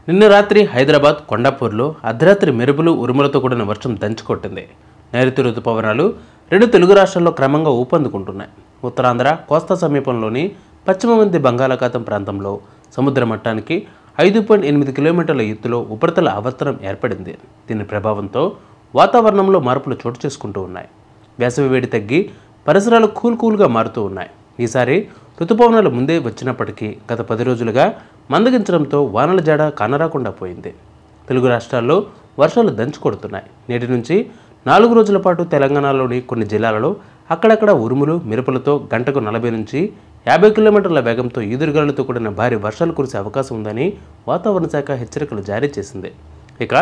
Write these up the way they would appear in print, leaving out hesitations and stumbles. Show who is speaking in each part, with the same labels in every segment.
Speaker 1: నిన్న రాత్రి హైదరాబాద్ కొండాపూర్లో అర్ధరాత్రి మెరుపులు ఉరుములతో కూడిన వర్షం దంచుకొట్టింది. నైరుతి రుతుపవనాలు రెండు తెలుగు రాష్ట్రాల్లో క్రమంగా ఊపందుకుంటున్నాయి. ఉత్తరాంధ్ర కోస్తా సమీపంలోని పశ్చిమ మధ్య బంగాళాఖాతం ప్రాంతంలో సముద్ర మట్టానికి 5.8 కిలోమీటర్ల ఎత్తులో ఉపరితల ఆవర్తనం ఏర్పడింది. దీని ప్రభావంతో వాతావరణంలో మార్పులు చోటు చేసుకుంటూ ఉన్నాయి. వేసవి వేడి తగ్గి పరిసరాలు కూల్గా మారుతూ ఉన్నాయి. ఈసారి రుతుపవనాలు ముందే వచ్చినప్పటికీ గత 10 రోజులుగా మందగించడంతో వానల జాడ కానరాకుండా పోయింది. తెలుగు రాష్ట్రాల్లో వర్షాలు దంచుకొడుతున్నాయి. నేటి నుంచి 4 రోజుల పాటు తెలంగాణలోని కొన్ని జిల్లాలలో అక్కడక్కడ ఉరుములు మెరుపులతో గంటకు 40 నుంచి 50 కిలోమీటర్ల వేగంతో ఈదురుగాలులతో కూడిన భారీ వర్షాలు కురిసే అవకాశం ఉందని వాతావరణ శాఖ హెచ్చరికలు జారీ చేసింది. ఇక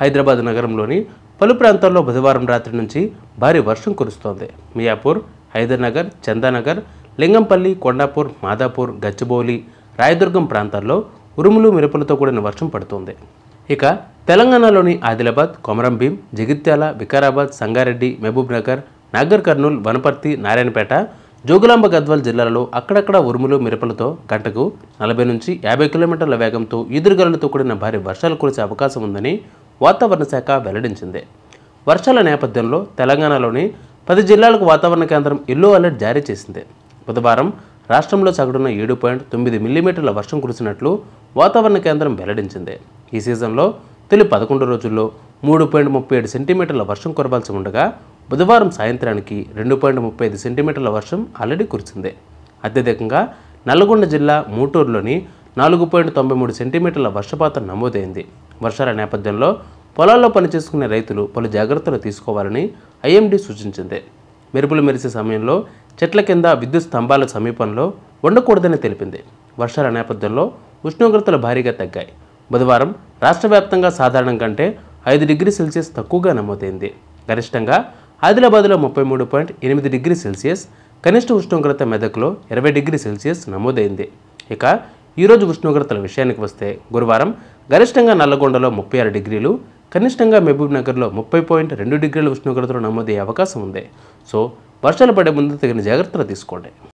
Speaker 1: హైదరాబాద్ నగరంలోని పలు ప్రాంతాల్లో బుధవారం రాత్రి నుంచి భారీ వర్షం కురుస్తోంది. మియాపూర్, హైదర్నగర్, చందానగర్, లింగంపల్లి, కొండాపూర్, మాదాపూర్, గచ్చిబౌలి, రాయదుర్గం ప్రాంతాల్లో ఉరుములు మెరుపులతో కూడిన వర్షం పడుతోంది. ఇక తెలంగాణలోని ఆదిలాబాద్, కొమరంభీం, జగిత్యాల, వికారాబాద్, సంగారెడ్డి, మహబూబ్నగర్, నాగర్ కర్నూల్, వనపర్తి, నారాయణపేట, జోగులాంబ గద్వాల్ జిల్లాలలో అక్కడక్కడ ఉరుములు మెరుపులతో గంటకు 40 నుంచి 50 కిలోమీటర్ల వేగంతో ఈదురుగాలులతో కూడిన భారీ వర్షాలు కురిసే అవకాశం ఉందని వాతావరణ శాఖ వెల్లడించింది. వర్షాల నేపథ్యంలో తెలంగాణలోని 10 జిల్లాలకు వాతావరణ కేంద్రం ఎల్లో అలర్ట్ జారీ చేసింది. బుధవారం రాష్ట్రంలో సగటున 7.9 మిల్లీమీటర్ల వర్షం కురిసినట్లు వాతావరణ కేంద్రం వెల్లడించింది. ఈ సీజన్లో తొలి 11 రోజుల్లో 3.37 సెంటీమీటర్ల వర్షం కురవాల్సి ఉండగా బుధవారం సాయంత్రానికి 2.35 సెంటీమీటర్ల వర్షం ఆల్రెడీ కురిసింది. అత్యధికంగా నల్గొండ జిల్లా మూటూరులోని 4.93 సెంటీమీటర్ల వర్షపాతం నమోదైంది. వర్షాల నేపథ్యంలో పొలాల్లో పనిచేసుకునే రైతులు పలు జాగ్రత్తలు తీసుకోవాలని ఐఎండీ సూచించింది. మెరుపులు మెరిసే సమయంలో చెట్ల కింద విద్యుత్ స్తంభాల సమీపంలో ఉండకూడదని తెలిపింది. వర్షాల నేపథ్యంలో ఉష్ణోగ్రతలు భారీగా తగ్గాయి. బుధవారం రాష్ట్ర వ్యాప్తంగా సాధారణం కంటే 5 డిగ్రీ సెల్సియస్ తక్కువగా నమోదైంది. గరిష్టంగా ఆదిలాబాద్లో 33.8 డిగ్రీ సెల్సియస్, కనిష్ట ఉష్ణోగ్రత మెదక్లో 20 డిగ్రీ సెల్సియస్ నమోదైంది. ఇక ఈరోజు ఉష్ణోగ్రతల విషయానికి వస్తే గురువారం గరిష్టంగా నల్లగొండలో 36 డిగ్రీలు, కనిష్టంగా మహబూబ్నగర్లో 30.2 డిగ్రీల ఉష్ణోగ్రతలు నమోదయ్యే అవకాశం ఉంది. సో వర్షాలు పడే ముందు తగిన జాగ్రత్తలు తీసుకోండి.